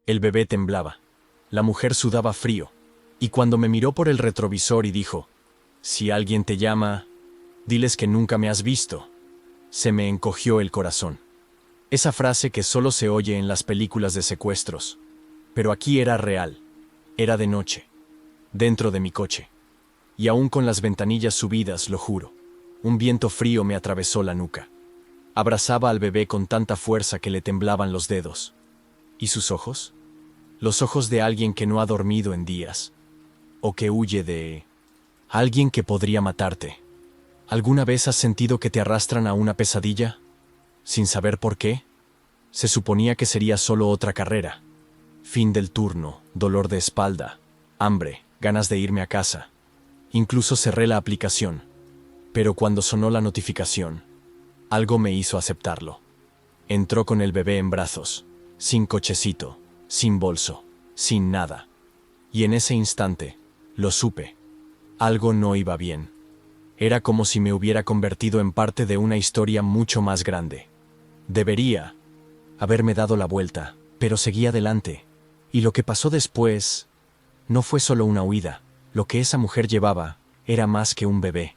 El bebé temblaba. La mujer sudaba frío. Y cuando me miró por el retrovisor y dijo, «Si alguien te llama, diles que nunca me has visto», se me encogió el corazón. Esa frase que solo se oye en las películas de secuestros. Pero aquí era real. Era de noche. Dentro de mi coche. Y aún con las ventanillas subidas, lo juro. Un viento frío me atravesó la nuca. Abrazaba al bebé con tanta fuerza que le temblaban los dedos. ¿Y sus ojos? Los ojos de alguien que no ha dormido en días. O que huye de... alguien que podría matarte. ¿Alguna vez has sentido que te arrastran a una pesadilla? Sin saber por qué. Se suponía que sería solo otra carrera. Fin del turno, dolor de espalda, hambre, ganas de irme a casa. Incluso cerré la aplicación. Pero cuando sonó la notificación, algo me hizo aceptarlo. Entró con el bebé en brazos, sin cochecito, sin bolso, sin nada. Y en ese instante, lo supe. Algo no iba bien. Era como si me hubiera convertido en parte de una historia mucho más grande. Debería haberme dado la vuelta, pero seguí adelante. Y lo que pasó después no fue solo una huida. Lo que esa mujer llevaba era más que un bebé.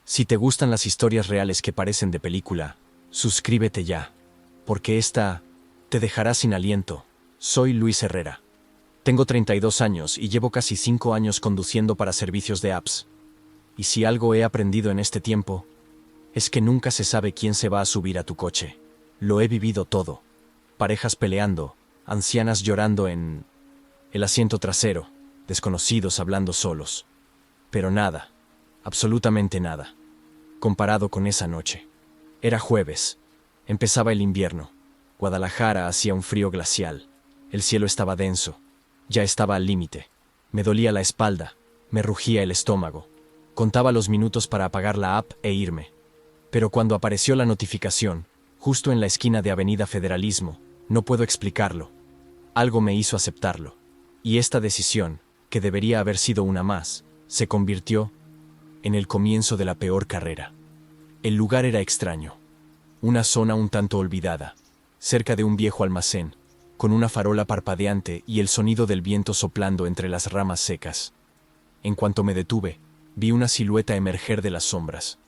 Si te gustan las historias reales que parecen de película, suscríbete ya, porque esta te dejará sin aliento. Soy Luis Herrera. Tengo 32 años y llevo casi 5 años conduciendo para servicios de apps. Y si algo he aprendido en este tiempo, es que nunca se sabe quién se va a subir a tu coche. Lo he vivido todo. Parejas peleando, ancianas llorando en el asiento trasero, desconocidos hablando solos. Pero nada, absolutamente nada, comparado con esa noche. Era jueves. Empezaba el invierno. Guadalajara hacía un frío glacial. El cielo estaba denso. Ya estaba al límite. Me dolía la espalda. Me rugía el estómago. Contaba los minutos para apagar la app e irme. Pero cuando apareció la notificación, justo en la esquina de Avenida Federalismo, no puedo explicarlo. Algo me hizo aceptarlo. Y esta decisión, que debería haber sido una más, se convirtió en el comienzo de la peor carrera. El lugar era extraño. Una zona un tanto olvidada, cerca de un viejo almacén, con una farola parpadeante y el sonido del viento soplando entre las ramas secas. En cuanto me detuve, vi una silueta emerger de las sombras.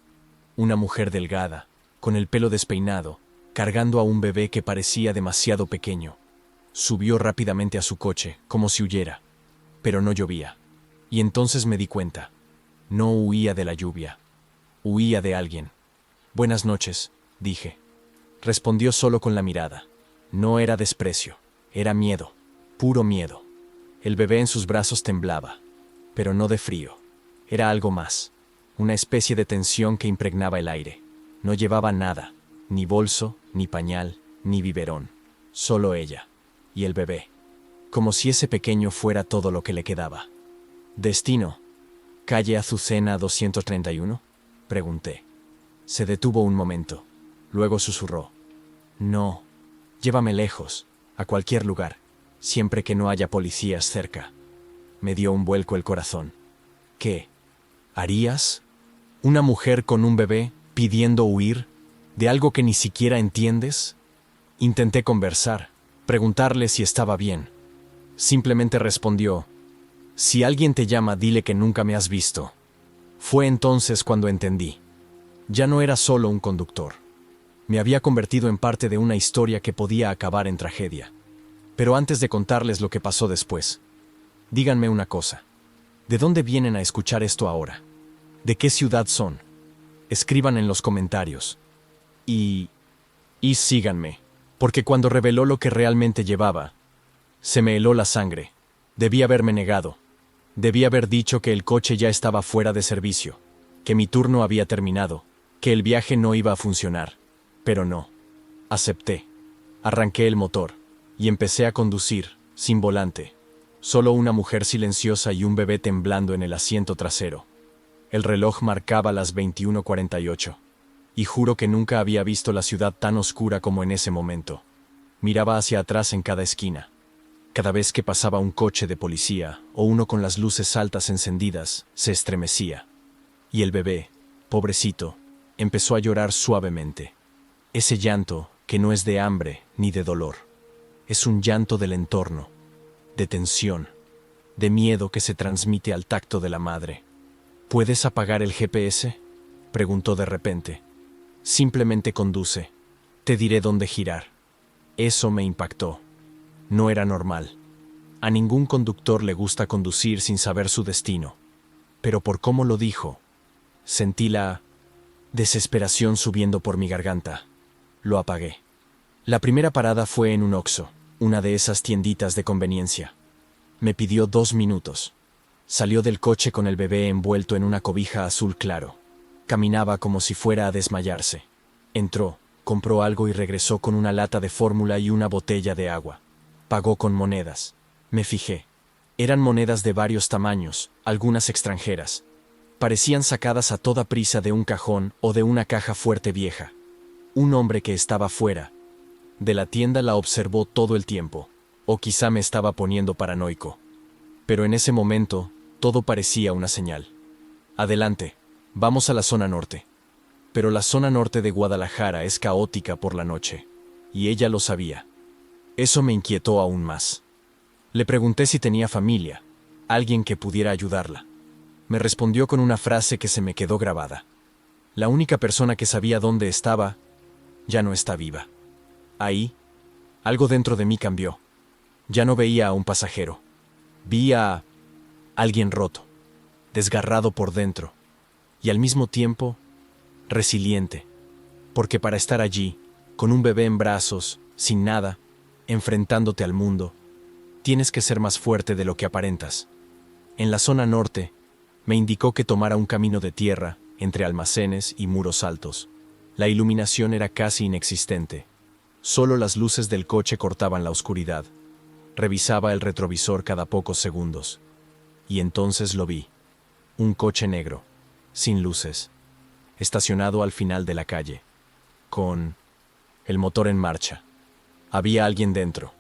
Una mujer delgada, con el pelo despeinado, cargando a un bebé que parecía demasiado pequeño. Subió rápidamente a su coche, como si huyera. Pero no llovía. Y entonces me di cuenta. No huía de la lluvia. Huía de alguien. «Buenas noches», dije. Respondió solo con la mirada. No era desprecio. Era miedo. Puro miedo. El bebé en sus brazos temblaba. Pero no de frío. Era algo más. Una especie de tensión que impregnaba el aire. No llevaba nada. Ni bolso, ni pañal, ni biberón. Solo ella. Y el bebé. Como si ese pequeño fuera todo lo que le quedaba. «¿Destino? ¿Calle Azucena 231?» pregunté. Se detuvo un momento. Luego susurró. «No. Llévame lejos, a cualquier lugar, siempre que no haya policías cerca». Me dio un vuelco el corazón. ¿Qué harías? ¿Una mujer con un bebé pidiendo huir de algo que ni siquiera entiendes? Intenté conversar, preguntarle si estaba bien. Simplemente respondió: «Si alguien te llama, dile que nunca me has visto». Fue entonces cuando entendí. Ya no era solo un conductor. Me había convertido en parte de una historia que podía acabar en tragedia. Pero antes de contarles lo que pasó después, díganme una cosa. ¿De dónde vienen a escuchar esto ahora? ¿De qué ciudad son? Escriban en los comentarios. Y síganme, porque cuando reveló lo que realmente llevaba, se me heló la sangre. Debí haberme negado. Debí haber dicho que el coche ya estaba fuera de servicio, que mi turno había terminado, que el viaje no iba a funcionar. Pero no. Acepté. Arranqué el motor y empecé a conducir, sin volante. Solo una mujer silenciosa y un bebé temblando en el asiento trasero. El reloj marcaba las 21:48. Y juro que nunca había visto la ciudad tan oscura como en ese momento. Miraba hacia atrás en cada esquina. Cada vez que pasaba un coche de policía o uno con las luces altas encendidas, se estremecía. Y el bebé, pobrecito, empezó a llorar suavemente. Ese llanto que no es de hambre ni de dolor. Es un llanto del entorno, de tensión, de miedo que se transmite al tacto de la madre. ¿Puedes apagar el GPS?, preguntó de repente. Simplemente conduce. Te diré dónde girar. Eso me impactó. No era normal. A ningún conductor le gusta conducir sin saber su destino. Pero por cómo lo dijo, sentí la desesperación subiendo por mi garganta. Lo apagué. La primera parada fue en un Oxxo, una de esas tienditas de conveniencia. Me pidió 2 minutos. Salió del coche con el bebé envuelto en una cobija azul claro. Caminaba como si fuera a desmayarse. Entró, compró algo y regresó con una lata de fórmula y una botella de agua. Pagó con monedas. Me fijé. Eran monedas de varios tamaños, algunas extranjeras. Parecían sacadas a toda prisa de un cajón o de una caja fuerte vieja. Un hombre que estaba fuera de la tienda la observó todo el tiempo, o quizá me estaba poniendo paranoico. Pero en ese momento, todo parecía una señal. Adelante, vamos a la zona norte. Pero la zona norte de Guadalajara es caótica por la noche, y ella lo sabía. Eso me inquietó aún más. Le pregunté si tenía familia, alguien que pudiera ayudarla. Me respondió con una frase que se me quedó grabada. La única persona que sabía dónde estaba, ya no está viva. Ahí, algo dentro de mí cambió. Ya no veía a un pasajero. Vi a alguien roto, desgarrado por dentro, y al mismo tiempo, resiliente. Porque para estar allí, con un bebé en brazos, sin nada, enfrentándote al mundo, tienes que ser más fuerte de lo que aparentas. En la zona norte, me indicó que tomara un camino de tierra, entre almacenes y muros altos. La iluminación era casi inexistente. Solo las luces del coche cortaban la oscuridad. Revisaba el retrovisor cada pocos segundos. Y entonces lo vi. Un coche negro, sin luces, estacionado al final de la calle, con el motor en marcha. Había alguien dentro,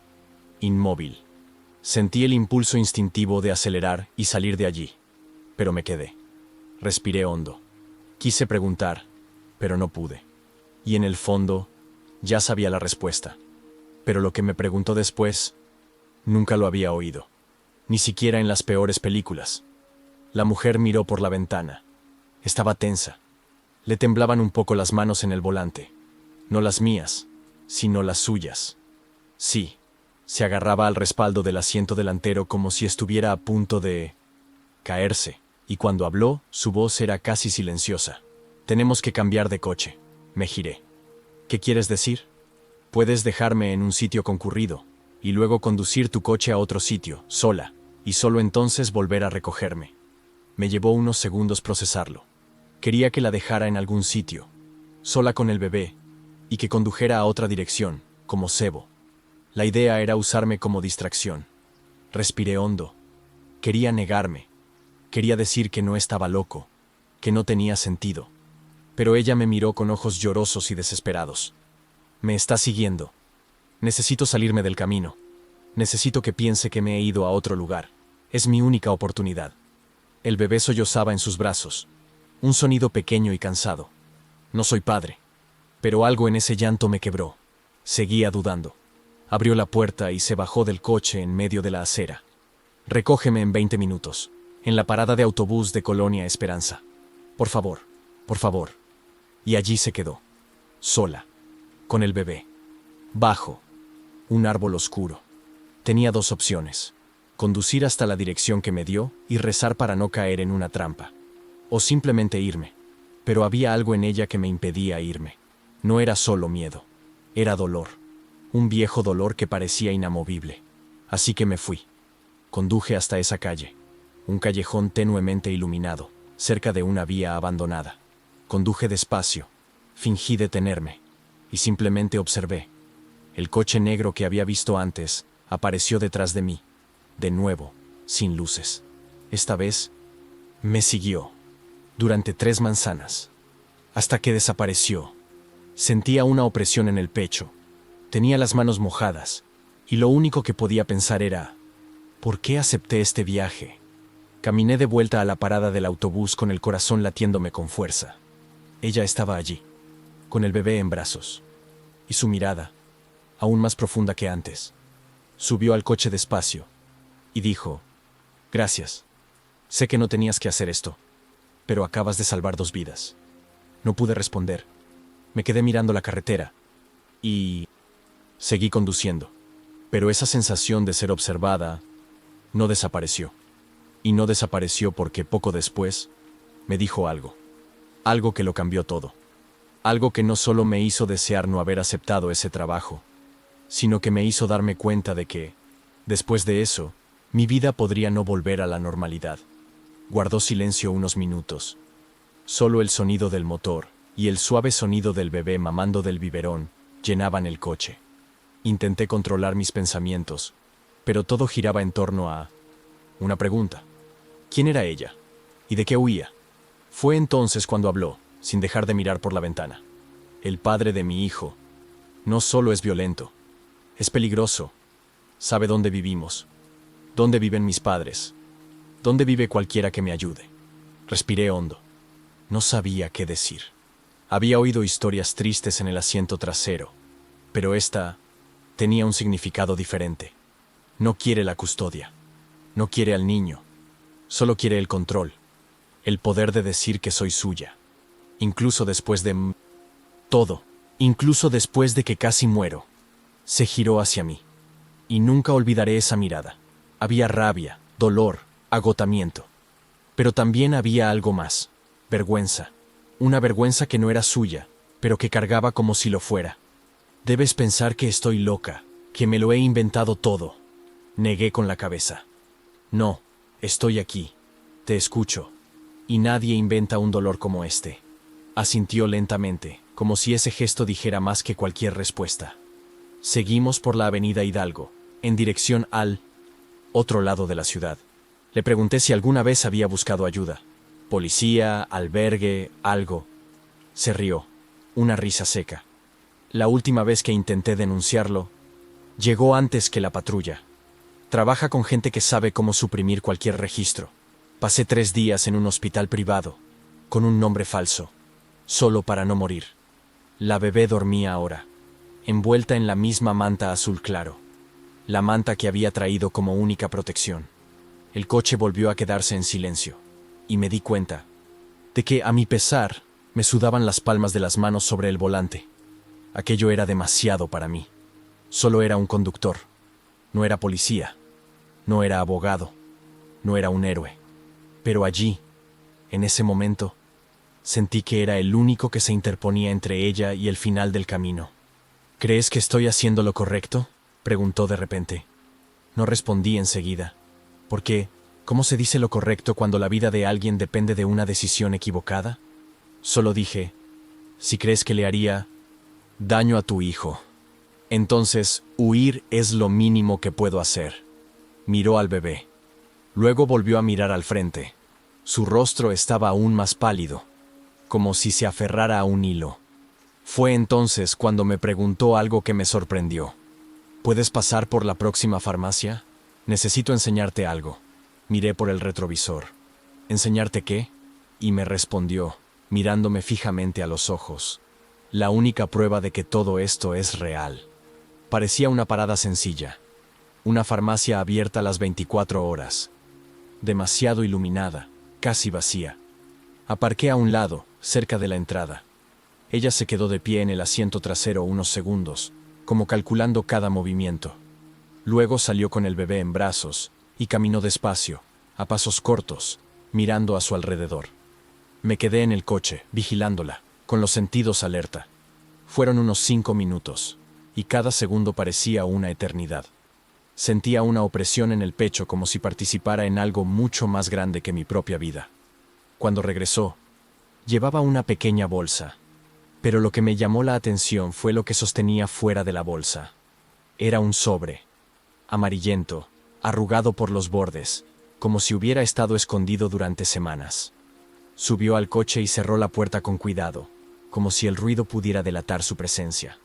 inmóvil. Sentí el impulso instintivo de acelerar y salir de allí, pero me quedé. Respiré hondo. Quise preguntar, pero no pude. Y en el fondo, ya sabía la respuesta. Pero lo que me preguntó después, nunca lo había oído. Ni siquiera en las peores películas. La mujer miró por la ventana. Estaba tensa. Le temblaban un poco las manos en el volante. No las mías, sino las suyas. Sí, se agarraba al respaldo del asiento delantero como si estuviera a punto de caerse, y cuando habló, su voz era casi silenciosa. Tenemos que cambiar de coche. Me giré. ¿Qué quieres decir? Puedes dejarme en un sitio concurrido, y luego conducir tu coche a otro sitio, sola, y solo entonces volver a recogerme. Me llevó unos segundos procesarlo. Quería que la dejara en algún sitio, sola con el bebé, y que condujera a otra dirección, como cebo. La idea era usarme como distracción. Respiré hondo. Quería negarme. Quería decir que no estaba loco, que no tenía sentido. Pero ella me miró con ojos llorosos y desesperados. Me está siguiendo. Necesito salirme del camino. Necesito que piense que me he ido a otro lugar. Es mi única oportunidad. El bebé sollozaba en sus brazos. Un sonido pequeño y cansado. No soy padre. Pero algo en ese llanto me quebró. Seguía dudando. Abrió la puerta y se bajó del coche en medio de la acera. Recógeme en 20 minutos, en la parada de autobús de Colonia Esperanza. Por favor, por favor. Y allí se quedó, sola, con el bebé. Bajo, un árbol oscuro. Tenía 2 opciones: conducir hasta la dirección que me dio y rezar para no caer en una trampa, o simplemente irme. Pero había algo en ella que me impedía irme. No era solo miedo, era dolor. Un viejo dolor que parecía inamovible. Así que me fui. Conduje hasta esa calle. Un callejón tenuemente iluminado, cerca de una vía abandonada. Conduje despacio. Fingí detenerme. Y simplemente observé. El coche negro que había visto antes apareció detrás de mí. De nuevo, sin luces. Esta vez, me siguió. Durante 3 manzanas. Hasta que desapareció. Sentía una opresión en el pecho. Tenía las manos mojadas, y lo único que podía pensar era, ¿por qué acepté este viaje? Caminé de vuelta a la parada del autobús con el corazón latiéndome con fuerza. Ella estaba allí, con el bebé en brazos, y su mirada, aún más profunda que antes, Subió al coche despacio y dijo: «Gracias. Sé que no tenías que hacer esto, pero acabas de salvar 2 vidas». No pude responder. Me quedé mirando la carretera y seguí conduciendo. Pero esa sensación de ser observada no desapareció. Y no desapareció porque poco después me dijo algo. Algo que lo cambió todo. Algo que no solo me hizo desear no haber aceptado ese trabajo, sino que me hizo darme cuenta de que, después de eso, mi vida podría no volver a la normalidad. Guardó silencio unos minutos. Solo el sonido del motor y el suave sonido del bebé mamando del biberón llenaban el coche. Intenté controlar mis pensamientos, pero todo giraba en torno a una pregunta. ¿Quién era ella? ¿Y de qué huía? Fue entonces cuando habló, sin dejar de mirar por la ventana. El padre de mi hijo no solo es violento, es peligroso. Sabe dónde vivimos, dónde viven mis padres, dónde vive cualquiera que me ayude. Respiré hondo. No sabía qué decir. Había oído historias tristes en el asiento trasero, pero esta tenía un significado diferente. No quiere la custodia, no quiere al niño, solo quiere el control, el poder de decir que soy suya. Incluso después de todo, incluso después de que casi muero, se giró hacia mí. Y nunca olvidaré esa mirada. Había rabia, dolor, agotamiento. Pero también había algo más. Vergüenza. Una vergüenza que no era suya, pero que cargaba como si lo fuera. Debes pensar que estoy loca, que me lo he inventado todo. Negué con la cabeza. No, estoy aquí. Te escucho. Y nadie inventa un dolor como este. Asintió lentamente, como si ese gesto dijera más que cualquier respuesta. Seguimos por la avenida Hidalgo, en dirección al otro lado de la ciudad. Le pregunté si alguna vez había buscado ayuda. Policía, albergue, algo. Se rió, una risa seca. La última vez que intenté denunciarlo, llegó antes que la patrulla. Trabaja con gente que sabe cómo suprimir cualquier registro. Pasé 3 días en un hospital privado, con un nombre falso, solo para no morir. La bebé dormía ahora, envuelta en la misma manta azul claro, la manta que había traído como única protección. El coche volvió a quedarse en silencio, y me di cuenta de que, a mi pesar, me sudaban las palmas de las manos sobre el volante. Aquello era demasiado para mí. Solo era un conductor. No era policía. No era abogado. No era un héroe. Pero allí, en ese momento, sentí que era el único que se interponía entre ella y el final del camino. ¿Crees que estoy haciendo lo correcto?, preguntó de repente. No respondí enseguida, porque ¿cómo se dice lo correcto cuando la vida de alguien depende de una decisión equivocada? Solo dije: si crees que le haría daño a tu hijo, entonces huir es lo mínimo que puedo hacer. Miró al bebé. Luego volvió a mirar al frente. Su rostro estaba aún más pálido, como si se aferrara a un hilo. Fue entonces cuando me preguntó algo que me sorprendió. ¿Puedes pasar por la próxima farmacia? Necesito enseñarte algo. Miré por el retrovisor. ¿Enseñarte qué? Y me respondió, mirándome fijamente a los ojos: la única prueba de que todo esto es real. Parecía una parada sencilla. Una farmacia abierta las 24 horas. Demasiado iluminada, casi vacía. Aparqué a un lado, cerca de la entrada. Ella se quedó de pie en el asiento trasero unos segundos, como calculando cada movimiento. Luego salió con el bebé en brazos y caminó despacio, a pasos cortos, mirando a su alrededor. Me quedé en el coche, vigilándola, con los sentidos alerta. Fueron unos 5 minutos, y cada segundo parecía una eternidad. Sentía una opresión en el pecho como si participara en algo mucho más grande que mi propia vida. Cuando regresó, llevaba una pequeña bolsa, pero lo que me llamó la atención fue lo que sostenía fuera de la bolsa. Era un sobre, amarillento, arrugado por los bordes, como si hubiera estado escondido durante semanas. Subió al coche y cerró la puerta con cuidado, como si el ruido pudiera delatar su presencia.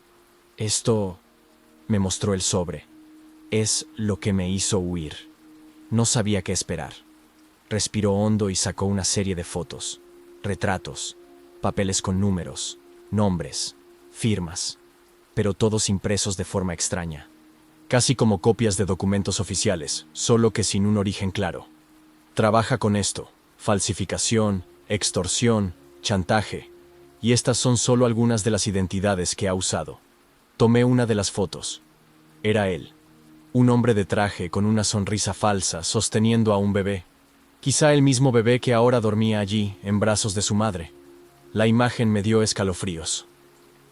Esto, me mostró el sobre, es lo que me hizo huir. No sabía qué esperar. Respiró hondo y sacó una serie de fotos, retratos, papeles con números, nombres, firmas, pero todos impresos de forma extraña. casi como copias de documentos oficiales, solo que sin un origen claro. Trabaja con esto: falsificación, extorsión, chantaje. Y estas son solo algunas de las identidades que ha usado. Tomé una de las fotos. Era él. Un hombre de traje con una sonrisa falsa, sosteniendo a un bebé. Quizá el mismo bebé que ahora dormía allí, en brazos de su madre. La imagen me dio escalofríos.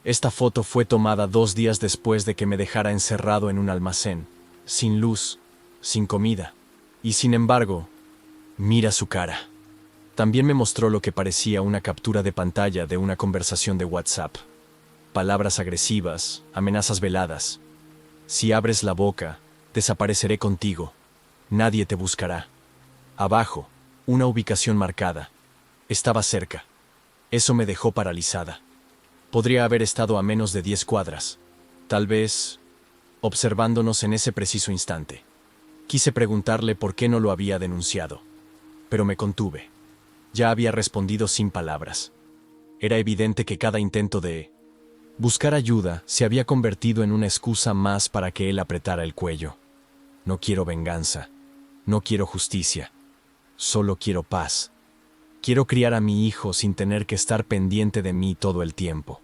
Esta foto fue tomada 2 días después de que me dejara encerrado en un almacén, sin luz, sin comida. Y sin embargo, mira su cara. También me mostró lo que parecía una captura de pantalla de una conversación de WhatsApp. Palabras agresivas, amenazas veladas. Si abres la boca, desapareceré contigo. Nadie te buscará. Abajo, una ubicación marcada. Estaba cerca. Eso me dejó paralizada. Podría haber estado a menos de 10 cuadras. Tal vez observándonos en ese preciso instante. Quise preguntarle por qué no lo había denunciado, pero me contuve. Ya había respondido sin palabras. Era evidente que cada intento de buscar ayuda se había convertido en una excusa más para que él apretara el cuello. No quiero venganza. No quiero justicia. Solo quiero paz. Quiero criar a mi hijo sin tener que estar pendiente de mí todo el tiempo.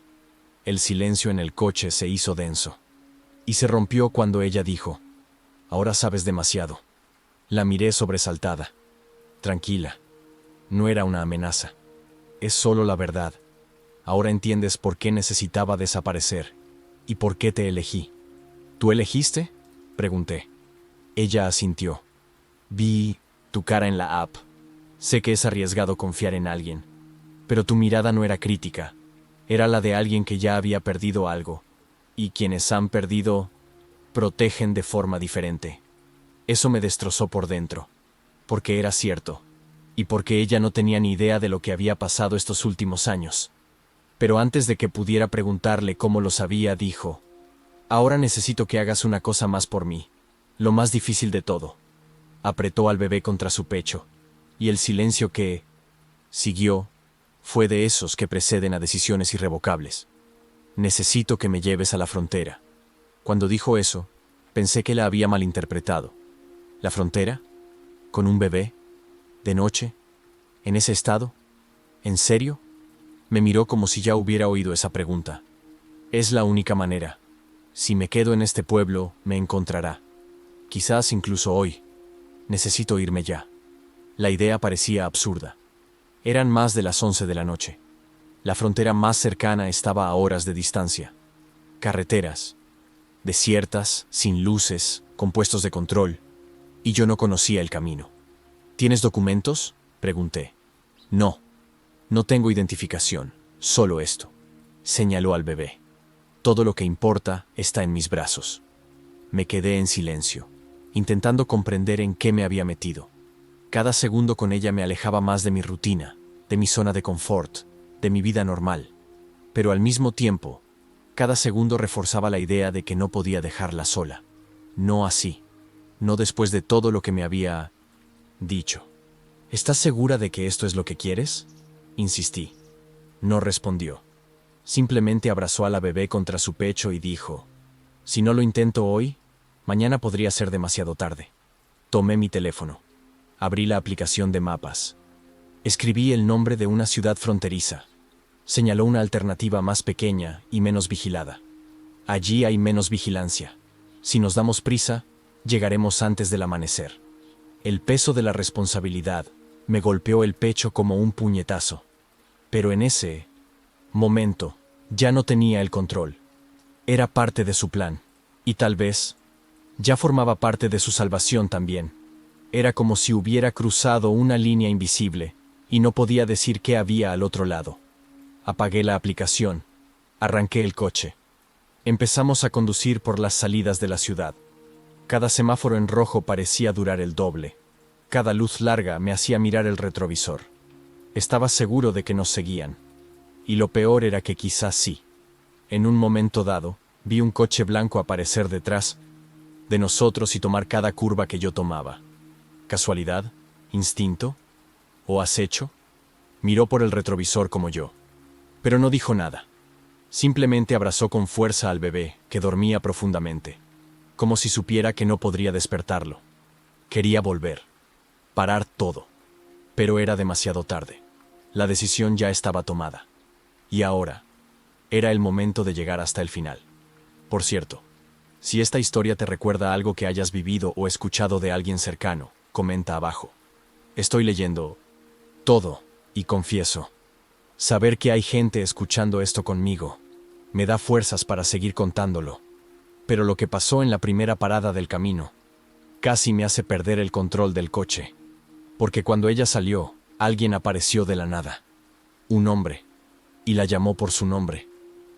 El silencio en el coche se hizo denso. Y se rompió cuando ella dijo: «Ahora sabes demasiado». La miré sobresaltada. Tranquila. No era una amenaza. Es solo la verdad. Ahora entiendes por qué necesitaba desaparecer y por qué te elegí. ¿Tú elegiste?, pregunté. Ella asintió. Vi tu cara en la app. Sé que es arriesgado confiar en alguien, pero tu mirada no era crítica. Era la de alguien que ya había perdido algo, y quienes han perdido protegen de forma diferente. Eso me destrozó por dentro, porque era cierto, y porque ella no tenía ni idea de lo que había pasado estos últimos años. Pero antes de que pudiera preguntarle cómo lo sabía, dijo: «Ahora necesito que hagas una cosa más por mí, lo más difícil de todo». Apretó al bebé contra su pecho, y el silencio que siguió fue de esos que preceden a decisiones irrevocables. «Necesito que me lleves a la frontera». Cuando dijo eso, pensé que la había malinterpretado. ¿La frontera? ¿Con un bebé? ¿De noche? ¿En ese estado? ¿En serio? Me miró como si ya hubiera oído esa pregunta. «Es la única manera. Si me quedo en este pueblo, me encontrará. Quizás incluso hoy. Necesito irme ya». La idea parecía absurda. Eran más de las 11 de la noche. La frontera más cercana estaba a horas de distancia. Carreteras, desiertas, sin luces, con puestos de control, y yo no conocía el camino. «¿Tienes documentos?», pregunté. «No, no tengo identificación, solo esto», señaló al bebé. «Todo lo que importa está en mis brazos». Me quedé en silencio, intentando comprender en qué me había metido. Cada segundo con ella me alejaba más de mi rutina, de mi zona de confort, de mi vida normal. Pero al mismo tiempo, cada segundo reforzaba la idea de que no podía dejarla sola. No así. No después de todo lo que me había dicho. «¿Estás segura de que esto es lo que quieres?», insistí. No respondió. Simplemente abrazó a la bebé contra su pecho y dijo: «Si no lo intento hoy, mañana podría ser demasiado tarde». Tomé mi teléfono. Abrí la aplicación de mapas. Escribí el nombre de una ciudad fronteriza. Señaló una alternativa más pequeña y menos vigilada. «Allí hay menos vigilancia. Si nos damos prisa, llegaremos antes del amanecer». El peso de la responsabilidad me golpeó el pecho como un puñetazo. Pero en ese momento ya no tenía el control. Era parte de su plan, y tal vez ya formaba parte de su salvación también. Era como si hubiera cruzado una línea invisible y no podía decir qué había al otro lado. Apagué la aplicación. Arranqué el coche. Empezamos a conducir por las salidas de la ciudad. Cada semáforo en rojo parecía durar el doble. Cada luz larga me hacía mirar el retrovisor. Estaba seguro de que nos seguían. Y lo peor era que quizás sí. En un momento dado, vi un coche blanco aparecer detrás de nosotros y tomar cada curva que yo tomaba. ¿Casualidad? ¿Instinto? ¿O acecho? Miró por el retrovisor como yo. Pero no dijo nada. Simplemente abrazó con fuerza al bebé, que dormía profundamente. como si supiera que no podría despertarlo. Quería volver, parar todo, pero era demasiado tarde. La decisión ya estaba tomada. Y ahora, era el momento de llegar hasta el final. Por cierto, si esta historia te recuerda algo que hayas vivido o escuchado de alguien cercano, comenta abajo. Estoy leyendo todo, y confieso, saber que hay gente escuchando esto conmigo me da fuerzas para seguir contándolo. Pero lo que pasó en la primera parada del camino casi me hace perder el control del coche. Porque cuando ella salió, alguien apareció de la nada. Un hombre. Y la llamó por su nombre.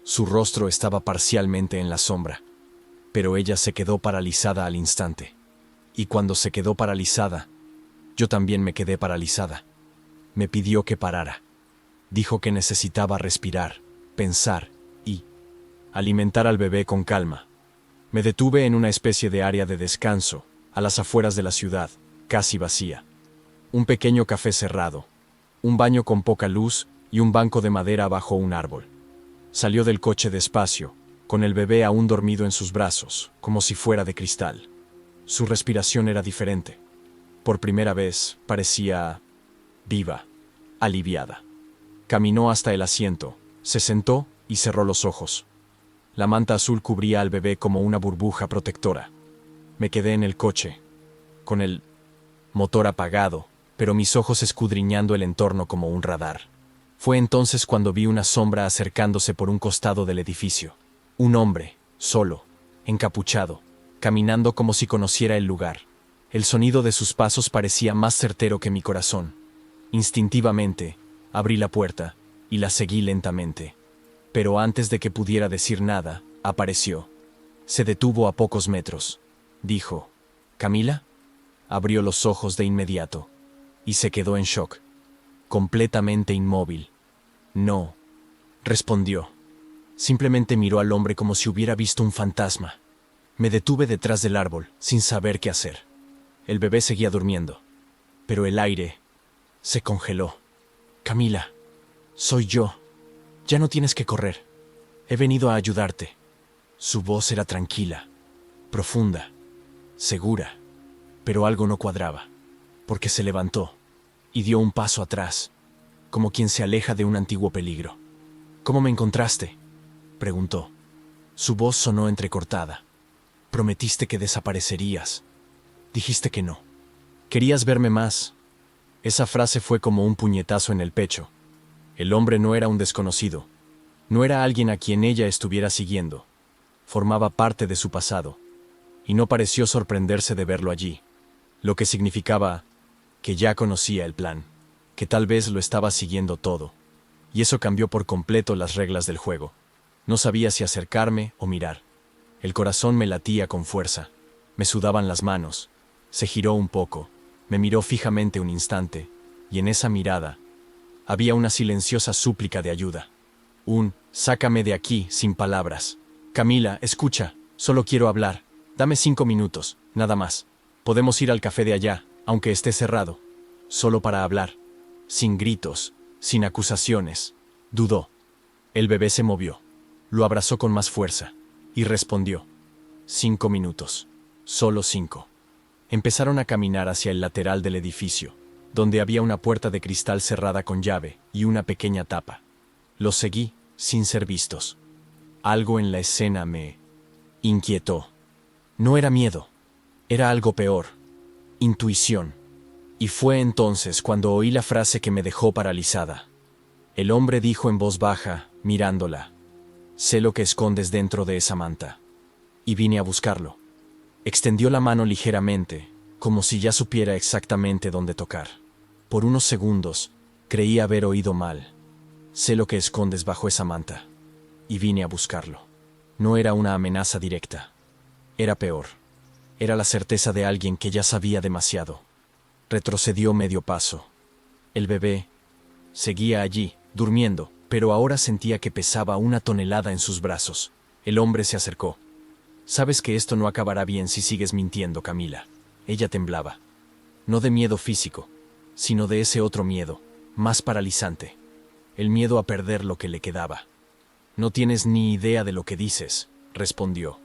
Su rostro estaba parcialmente en la sombra. Pero ella se quedó paralizada al instante. Y cuando se quedó paralizada, yo también me quedé paralizada. Me pidió que parara. Dijo que necesitaba respirar, pensar y alimentar al bebé con calma. Me detuve en una especie de área de descanso, a las afueras de la ciudad, casi vacía. Un pequeño café cerrado, un baño con poca luz y un banco de madera bajo un árbol. Salió del coche despacio, con el bebé aún dormido en sus brazos, como si fuera de cristal. Su respiración era diferente. Por primera vez, parecía viva, aliviada. Caminó hasta el asiento, se sentó y cerró los ojos. La manta azul cubría al bebé como una burbuja protectora. Me quedé en el coche, con el motor apagado, pero mis ojos escudriñando el entorno como un radar. Fue entonces cuando vi una sombra acercándose por un costado del edificio. Un hombre, solo, encapuchado, caminando como si conociera el lugar. El sonido de sus pasos parecía más certero que mi corazón. Instintivamente, abrí la puerta y la seguí lentamente. Pero antes de que pudiera decir nada, apareció. Se detuvo a pocos metros. Dijo, ¿Camila? Abrió los ojos de inmediato y se quedó en shock, completamente inmóvil. No, respondió. Simplemente miró al hombre como si hubiera visto un fantasma. Me detuve detrás del árbol, sin saber qué hacer. El bebé seguía durmiendo, pero el aire se congeló. Camila, soy yo. Ya no tienes que correr. He venido a ayudarte. Su voz era tranquila, profunda, segura, pero algo no cuadraba, porque se levantó y dio un paso atrás, como quien se aleja de un antiguo peligro. ¿Cómo me encontraste?, preguntó. Su voz sonó entrecortada. Prometiste que desaparecerías. Dijiste que no. Querías verme más. Esa frase fue como un puñetazo en el pecho. El hombre no era un desconocido. No era alguien a quien ella estuviera siguiendo. Formaba parte de su pasado. Y no pareció sorprenderse de verlo allí. Lo que significaba que ya conocía el plan, que tal vez lo estaba siguiendo todo. Y eso cambió por completo las reglas del juego. No sabía si acercarme o mirar. El corazón me latía con fuerza. Me sudaban las manos. Se giró un poco. Me miró fijamente un instante. Y en esa mirada había una silenciosa súplica de ayuda. Sácame de aquí, sin palabras. Camila, escucha. Solo quiero hablar. Dame 5 minutos, nada más. Podemos ir al café de allá, aunque esté cerrado. Solo para hablar. Sin gritos, sin acusaciones. Dudó. El bebé se movió. Lo abrazó con más fuerza. Y respondió. 5 minutos. Solo 5. Empezaron a caminar hacia el lateral del edificio, donde había una puerta de cristal cerrada con llave y una pequeña tapa. Los seguí, sin ser vistos. Algo en la escena me inquietó. No era miedo. Era algo peor. Intuición. Y fue entonces cuando oí la frase que me dejó paralizada. El hombre dijo en voz baja, mirándola. Sé lo que escondes dentro de esa manta. Y vine a buscarlo. Extendió la mano ligeramente, como si ya supiera exactamente dónde tocar. Por unos segundos, creí haber oído mal. Sé lo que escondes bajo esa manta. Y vine a buscarlo. No era una amenaza directa. Era peor. Era la certeza de alguien que ya sabía demasiado. Retrocedió medio paso. El bebé seguía allí, durmiendo, pero ahora sentía que pesaba 1 tonelada en sus brazos. El hombre se acercó. Sabes que esto no acabará bien si sigues mintiendo, Camila. Ella temblaba. No de miedo físico, sino de ese otro miedo, más paralizante. El miedo a perder lo que le quedaba. No tienes ni idea de lo que dices, respondió.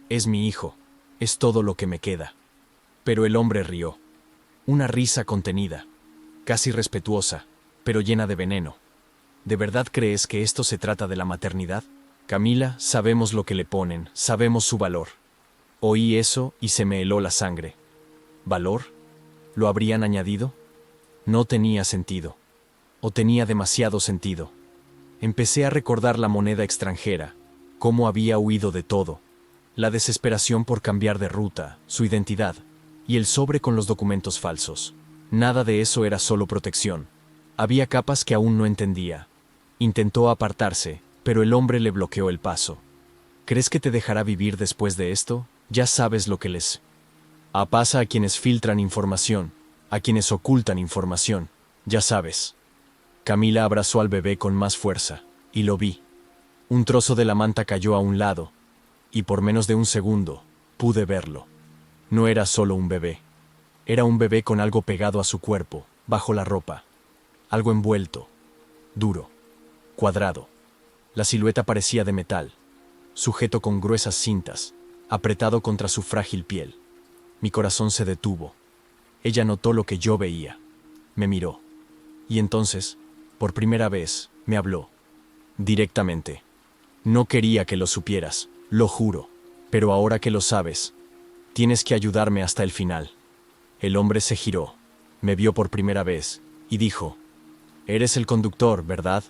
Es mi hijo. Es todo lo que me queda. Pero el hombre rió. Una risa contenida, casi respetuosa, pero llena de veneno. ¿De verdad crees que esto se trata de la maternidad? Camila, sabemos lo que le ponen, sabemos su valor. Oí eso y se me heló la sangre. ¿Valor? ¿Lo habrían añadido? No tenía sentido. O tenía demasiado sentido. Empecé a recordar la moneda extranjera, cómo había huido de todo, la desesperación por cambiar de ruta, su identidad, y el sobre con los documentos falsos. Nada de eso era solo protección. Había capas que aún no entendía. Intentó apartarse, pero el hombre le bloqueó el paso. ¿Crees que te dejará vivir después de esto? Ya sabes lo que les pasa a quienes filtran información, a quienes ocultan información. Ya sabes. Camila abrazó al bebé con más fuerza, y lo vi. Un trozo de la manta cayó a un lado, y por menos de un segundo, pude verlo. No era solo un bebé. Era un bebé con algo pegado a su cuerpo, bajo la ropa. Algo envuelto, duro, cuadrado. La silueta parecía de metal, sujeto con gruesas cintas, apretado contra su frágil piel. Mi corazón se detuvo. Ella notó lo que yo veía. Me miró. Y entonces, por primera vez, me habló. Directamente. No quería que lo supieras, lo juro. Pero ahora que lo sabes, tienes que ayudarme hasta el final. El hombre se giró, me vio por primera vez, y dijo, «Eres el conductor, ¿verdad?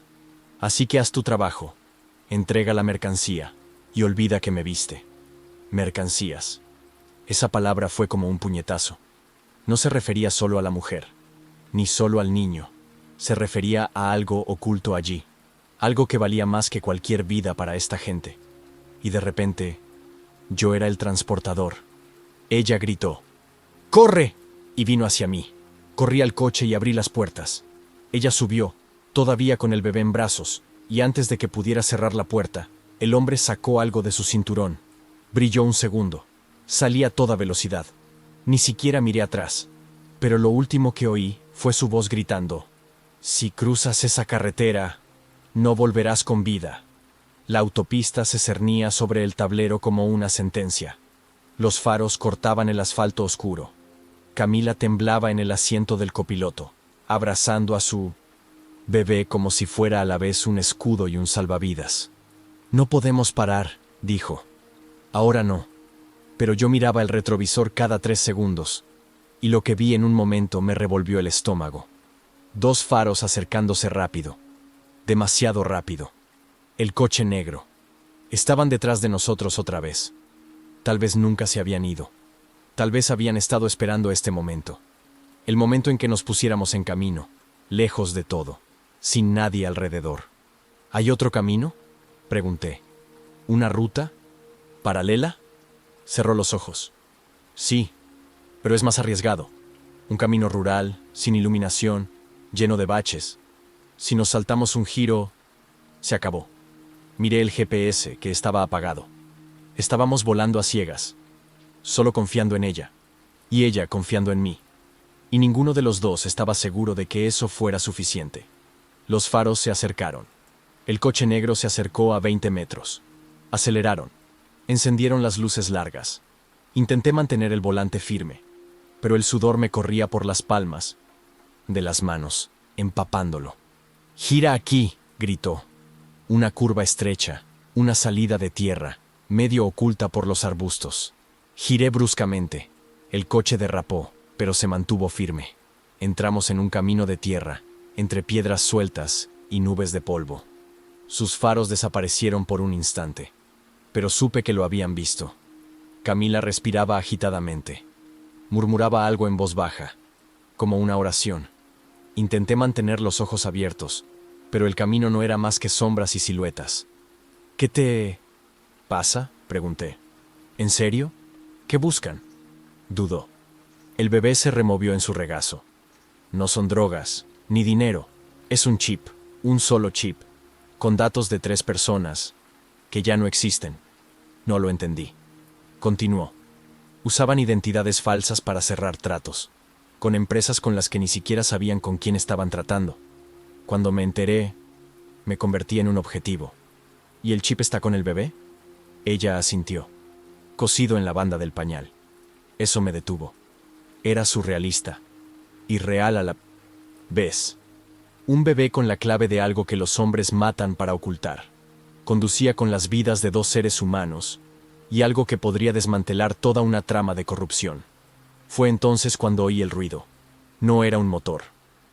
Así que haz tu trabajo. Entrega la mercancía, y olvida que me viste». Mercancías. Esa palabra fue como un puñetazo. No se refería solo a la mujer, ni solo al niño. Se refería a algo oculto allí, algo que valía más que cualquier vida para esta gente. Y de repente, yo era el transportador. Ella gritó, «¡Corre!» y vino hacia mí. Corrí al coche y abrí las puertas. Ella subió, todavía con el bebé en brazos, y antes de que pudiera cerrar la puerta, el hombre sacó algo de su cinturón. Brilló un segundo. Salí a toda velocidad. Ni siquiera miré atrás. Pero lo último que oí fue su voz gritando, «Si cruzas esa carretera, no volverás con vida». La autopista se cernía sobre el tablero como una sentencia. Los faros cortaban el asfalto oscuro. Camila temblaba en el asiento del copiloto, abrazando a su bebé como si fuera a la vez un escudo y un salvavidas. «No podemos parar», dijo. «Ahora no». Pero yo miraba el retrovisor cada 3 segundos, y lo que vi en un momento me revolvió el estómago. 2 faros acercándose rápido. Demasiado rápido. El coche negro. Estaban detrás de nosotros otra vez. Tal vez nunca se habían ido. Tal vez habían estado esperando este momento. El momento en que nos pusiéramos en camino, lejos de todo, sin nadie alrededor. ¿Hay otro camino?, pregunté. ¿Una ruta? ¿Paralela? Cerró los ojos. Sí, pero es más arriesgado. Un camino rural, sin iluminación, lleno de baches. Si nos saltamos un giro, se acabó. Miré el GPS, que estaba apagado. Estábamos volando a ciegas, solo confiando en ella, y ella confiando en mí. Y ninguno de los dos estaba seguro de que eso fuera suficiente. Los faros se acercaron. El coche negro se acercó a 20 metros. Aceleraron. Encendieron las luces largas. Intenté mantener el volante firme, pero el sudor me corría por las palmas de las manos, empapándolo. «¡Gira aquí!», gritó. Una curva estrecha, una salida de tierra, medio oculta por los arbustos. Giré bruscamente. El coche derrapó, pero se mantuvo firme. Entramos en un camino de tierra, entre piedras sueltas y nubes de polvo. Sus faros desaparecieron por un instante, pero supe que lo habían visto. Camila respiraba agitadamente. Murmuraba algo en voz baja, como una oración. Intenté mantener los ojos abiertos, pero el camino no era más que sombras y siluetas. «¿Qué te pasa?», pregunté. «¿En serio? ¿Qué buscan?», dudó. El bebé se removió en su regazo. «No son drogas, ni dinero. Es un chip, un solo chip, con datos de 3 personas, que ya no existen». No lo entendí. Continuó. Usaban identidades falsas para cerrar tratos, con empresas con las que ni siquiera sabían con quién estaban tratando. Cuando me enteré, me convertí en un objetivo. «¿Y el chip está con el bebé?». Ella asintió. cosido en la banda del pañal. Eso me detuvo. Era surrealista. Irreal a la vez. Un bebé con la clave de algo que los hombres matan para ocultar. Conducía con las vidas de dos seres humanos, y algo que podría desmantelar toda una trama de corrupción. Fue entonces cuando oí el ruido. No era un motor.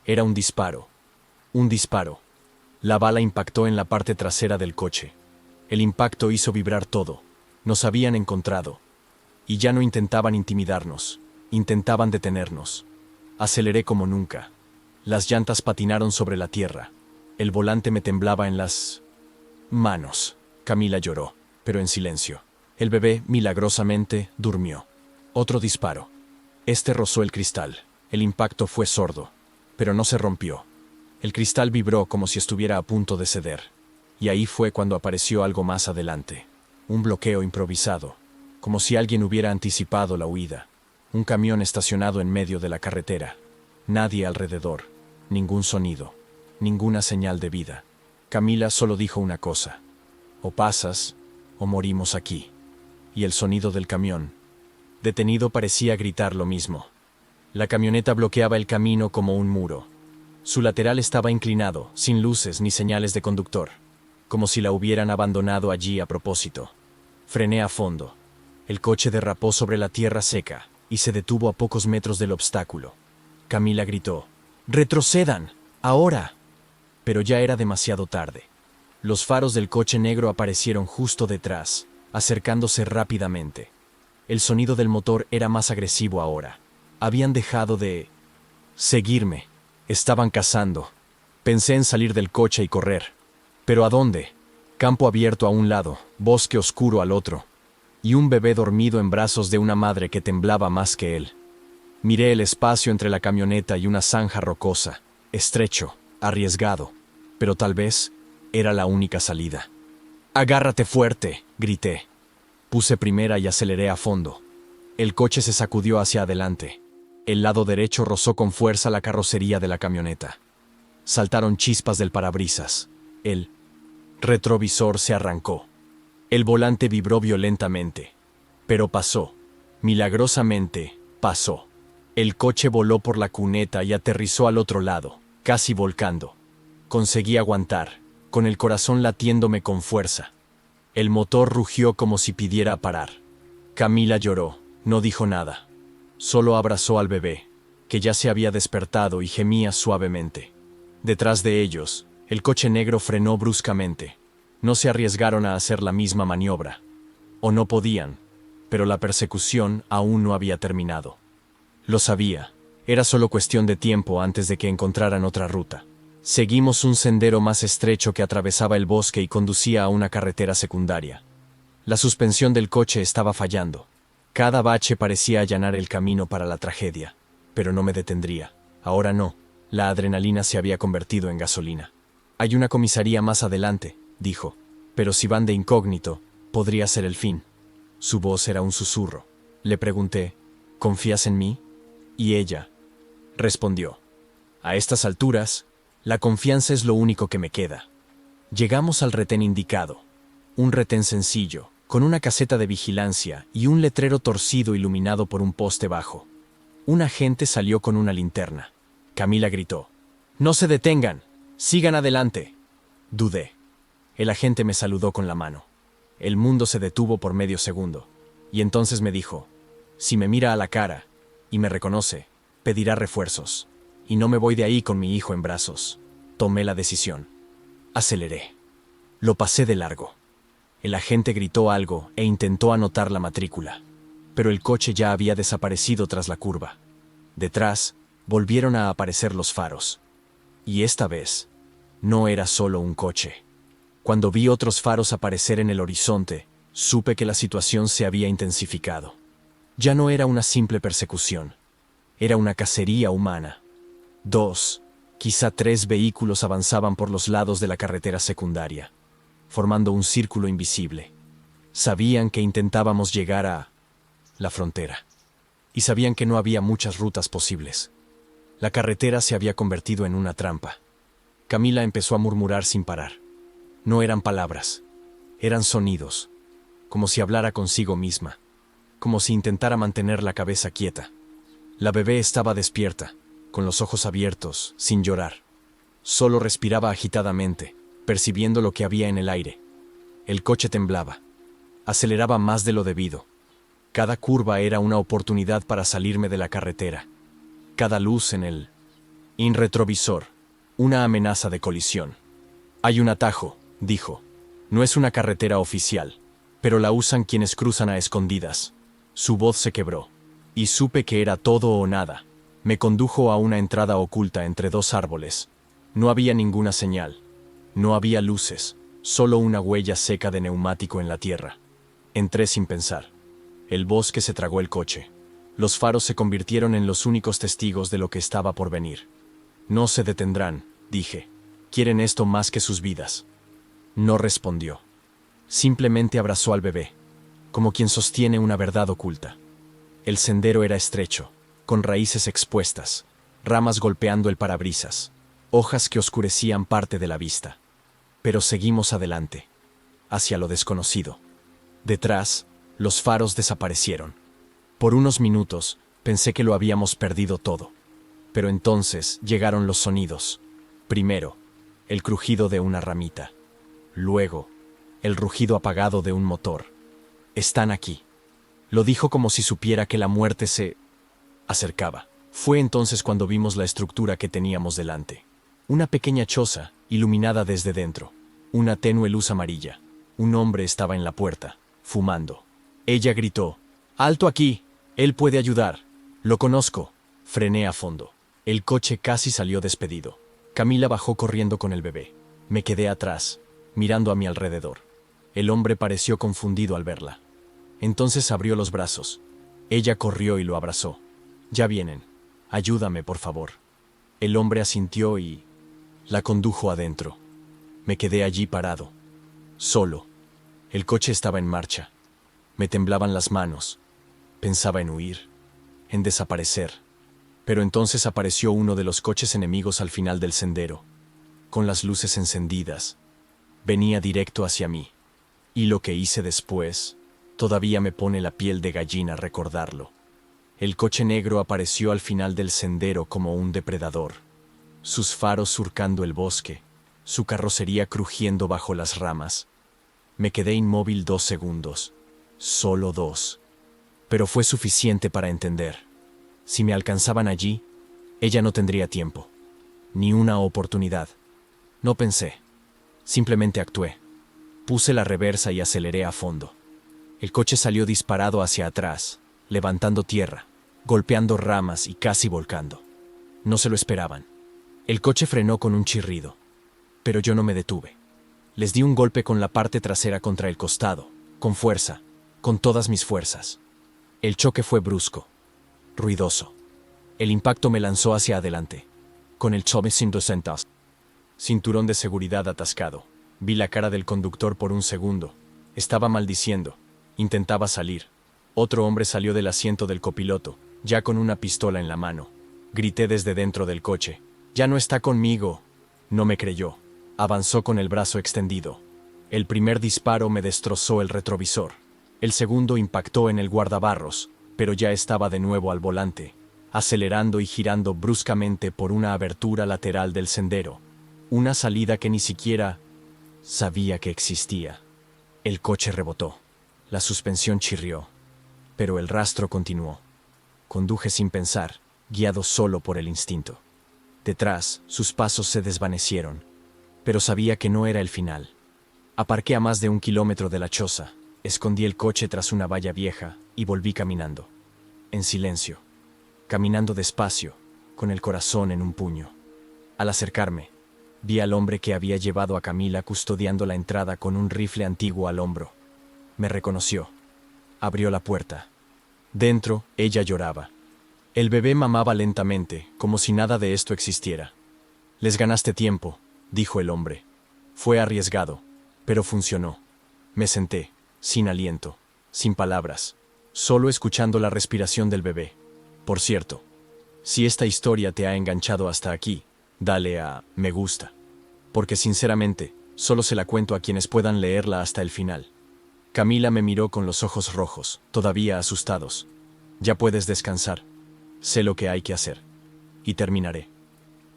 Era un disparo. Un disparo. La bala impactó en la parte trasera del coche. El impacto hizo vibrar todo. Nos habían encontrado. Y ya no intentaban intimidarnos. Intentaban detenernos. Aceleré como nunca. Las llantas patinaron sobre la tierra. El volante me temblaba en las manos. Camila lloró, pero en silencio. El bebé, milagrosamente, durmió. Otro disparo. Este rozó el cristal. El impacto fue sordo, pero no se rompió. El cristal vibró como si estuviera a punto de ceder. Y ahí fue cuando apareció algo más adelante. Un bloqueo improvisado, como si alguien hubiera anticipado la huida. Un camión estacionado en medio de la carretera. Nadie alrededor. Ningún sonido. Ninguna señal de vida. Camila solo dijo una cosa. O pasas, o morimos aquí. Y el sonido del camión, detenido, parecía gritar lo mismo. La camioneta bloqueaba el camino como un muro. Su lateral estaba inclinado, sin luces ni señales de conductor, como si la hubieran abandonado allí a propósito. Frené a fondo. El coche derrapó sobre la tierra seca y se detuvo a pocos metros del obstáculo. Camila gritó: ¡retrocedan! ¡Ahora! Pero ya era demasiado tarde. Los faros del coche negro aparecieron justo detrás, acercándose rápidamente. El sonido del motor era más agresivo ahora. Habían dejado de seguirme. Estaban cazando. Pensé en salir del coche y correr. ¿Pero a dónde? Campo abierto a un lado, bosque oscuro al otro, y un bebé dormido en brazos de una madre que temblaba más que él. Miré el espacio entre la camioneta y una zanja rocosa, estrecho, arriesgado, pero tal vez era la única salida. «¡Agárrate fuerte!», grité. Puse primera y aceleré a fondo. El coche se sacudió hacia adelante. El lado derecho rozó con fuerza la carrocería de la camioneta. Saltaron chispas del parabrisas. El retrovisor se arrancó. El volante vibró violentamente. Pero pasó. Milagrosamente, pasó. El coche voló por la cuneta y aterrizó al otro lado, casi volcando. Conseguí aguantar, con el corazón latiéndome con fuerza. El motor rugió como si pidiera parar. Camila lloró, no dijo nada. Solo abrazó al bebé, que ya se había despertado y gemía suavemente. Detrás de ellos, el coche negro frenó bruscamente. No se arriesgaron a hacer la misma maniobra. O no podían, pero la persecución aún no había terminado. Lo sabía, era solo cuestión de tiempo antes de que encontraran otra ruta. Seguimos un sendero más estrecho que atravesaba el bosque y conducía a una carretera secundaria. La suspensión del coche estaba fallando. Cada bache parecía allanar el camino para la tragedia, pero no me detendría. Ahora no, la adrenalina se había convertido en gasolina. «Hay una comisaría más adelante», dijo, «pero si van de incógnito, podría ser el fin». Su voz era un susurro. Le pregunté: «¿Confías en mí?». Y ella respondió: «A estas alturas, la confianza es lo único que me queda». Llegamos al retén indicado. Un retén sencillo, con una caseta de vigilancia y un letrero torcido iluminado por un poste bajo. Un agente salió con una linterna. Camila gritó: «¡No se detengan! ¡Sigan adelante!». Dudé. El agente me saludó con la mano. El mundo se detuvo por medio segundo. Y entonces me dijo: «Si me mira a la cara y me reconoce, pedirá refuerzos. Y no me voy de ahí con mi hijo en brazos». Tomé la decisión. Aceleré. Lo pasé de largo. El agente gritó algo e intentó anotar la matrícula, pero el coche ya había desaparecido tras la curva. Detrás, volvieron a aparecer los faros. Y esta vez, no era solo un coche. Cuando vi otros faros aparecer en el horizonte, supe que la situación se había intensificado. Ya no era una simple persecución. Era una cacería humana. 2, quizá 3 vehículos avanzaban por los lados de la carretera secundaria, formando un círculo invisible. Sabían que intentábamos llegar a la frontera, y sabían que no había muchas rutas posibles. La carretera se había convertido en una trampa. Camila empezó a murmurar sin parar. No eran palabras, eran sonidos, como si hablara consigo misma. como si intentara mantener la cabeza quieta. La bebé estaba despierta, con los ojos abiertos, sin llorar. Solo respiraba agitadamente, percibiendo lo que había en el aire. El coche temblaba. Aceleraba más de lo debido. Cada curva era una oportunidad para salirme de la carretera. Cada luz en el retrovisor, una amenaza de colisión. Hay un atajo, dijo. No es una carretera oficial, pero la usan quienes cruzan a escondidas. Su voz se quebró, y supe que era todo o nada. Me condujo a una entrada oculta entre dos árboles. No había ninguna señal. No había luces, solo una huella seca de neumático en la tierra. Entré sin pensar. El bosque se tragó el coche. Los faros se convirtieron en los únicos testigos de lo que estaba por venir. No se detendrán, dije. Quieren esto más que sus vidas. No respondió. Simplemente abrazó al bebé, como quien sostiene una verdad oculta. El sendero era estrecho, con raíces expuestas, ramas golpeando el parabrisas, hojas que oscurecían parte de la vista. Pero seguimos adelante, hacia lo desconocido. Detrás, los faros desaparecieron. Por unos minutos, pensé que lo habíamos perdido todo. Pero entonces llegaron los sonidos. Primero, el crujido de una ramita. Luego, el rugido apagado de un motor. Están aquí. Lo dijo como si supiera que la muerte se acercaba. Fue entonces cuando vimos la estructura que teníamos delante. Una pequeña choza, iluminada desde dentro. Una tenue luz amarilla. Un hombre estaba en la puerta, fumando. Ella gritó: «¡Alto aquí! Él puede ayudar». «Lo conozco». Frené a fondo. El coche casi salió despedido. Camila bajó corriendo con el bebé. Me quedé atrás, mirando a mi alrededor. El hombre pareció confundido al verla. Entonces abrió los brazos. Ella corrió y lo abrazó. «Ya vienen. Ayúdame, por favor». El hombre asintió y la condujo adentro. Me quedé allí parado, solo. El coche estaba en marcha. Me temblaban las manos. Pensaba en huir, en desaparecer. Pero entonces apareció uno de los coches enemigos al final del sendero, con las luces encendidas. Venía directo hacia mí. Y lo que hice después, todavía me pone la piel de gallina recordarlo. El coche negro apareció al final del sendero como un depredador, sus faros surcando el bosque, su carrocería crujiendo bajo las ramas. Me quedé inmóvil 2 segundos, solo 2. Pero fue suficiente para entender. Si me alcanzaban allí, ella no tendría tiempo, ni una oportunidad. No pensé, simplemente actué. Puse la reversa y aceleré a fondo. El coche salió disparado hacia atrás, levantando tierra, golpeando ramas y casi volcando. No se lo esperaban. El coche frenó con un chirrido, pero yo no me detuve. Les di un golpe con la parte trasera contra el costado, con fuerza, con todas mis fuerzas. El choque fue brusco, ruidoso. El impacto me lanzó hacia adelante, con el choque sin docentas. Cinturón de seguridad atascado. Vi la cara del conductor por un segundo. Estaba maldiciendo. Intentaba salir. Otro hombre salió del asiento del copiloto, ya con una pistola en la mano. Grité desde dentro del coche: «¡Ya no está conmigo!». No me creyó. Avanzó con el brazo extendido. El primer disparo me destrozó el retrovisor. El segundo impactó en el guardabarros, pero ya estaba de nuevo al volante, acelerando y girando bruscamente por una abertura lateral del sendero. Una salida que ni siquiera sabía que existía. El coche rebotó. La suspensión chirrió. Pero el rastro continuó. Conduje sin pensar, guiado solo por el instinto. Detrás, sus pasos se desvanecieron, pero sabía que no era el final. Aparqué a más de 1 kilómetro de la choza, escondí el coche tras una valla vieja y volví caminando. En silencio, caminando despacio, con el corazón en un puño. Al acercarme, vi al hombre que había llevado a Camila custodiando la entrada con un rifle antiguo al hombro. Me reconoció. Abrió la puerta. Dentro, ella lloraba. El bebé mamaba lentamente, como si nada de esto existiera. «Les ganaste tiempo», dijo el hombre. Fue arriesgado, pero funcionó. Me senté, sin aliento, sin palabras, solo escuchando la respiración del bebé. Por cierto, si esta historia te ha enganchado hasta aquí, dale a me gusta, porque sinceramente, solo se la cuento a quienes puedan leerla hasta el final. Camila me miró con los ojos rojos, todavía asustados. Ya puedes descansar. Sé lo que hay que hacer. Y terminaré.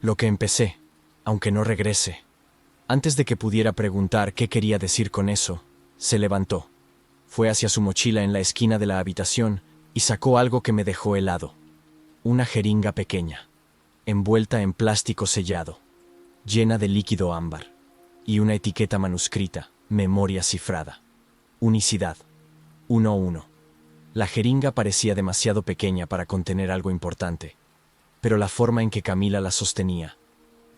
Lo que empecé, aunque no regrese. Antes de que pudiera preguntar qué quería decir con eso, se levantó. Fue hacia su mochila en la esquina de la habitación y sacó algo que me dejó helado. Una jeringa pequeña, envuelta en plástico sellado, llena de líquido ámbar, y una etiqueta manuscrita, memoria cifrada. Unicidad. 1-1. La jeringa parecía demasiado pequeña para contener algo importante, pero la forma en que Camila la sostenía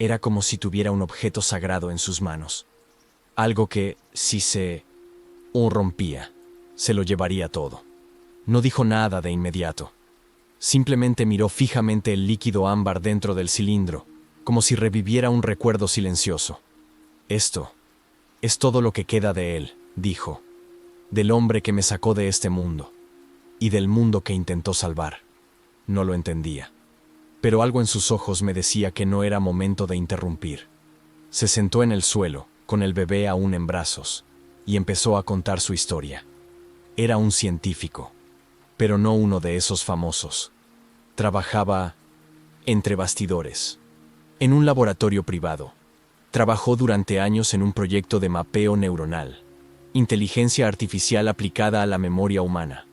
era como si tuviera un objeto sagrado en sus manos. Algo que, si se rompía, se lo llevaría todo. No dijo nada de inmediato. Simplemente miró fijamente el líquido ámbar dentro del cilindro, como si reviviera un recuerdo silencioso. Esto es todo lo que queda de él, dijo, del hombre que me sacó de este mundo, y del mundo que intentó salvar. No lo entendía, pero algo en sus ojos me decía que no era momento de interrumpir. Se sentó en el suelo, con el bebé aún en brazos, y empezó a contar su historia. Era un científico, pero no uno de esos famosos. Trabajaba entre bastidores, en un laboratorio privado. Trabajó durante años en un proyecto de mapeo neuronal, inteligencia artificial aplicada a la memoria humana.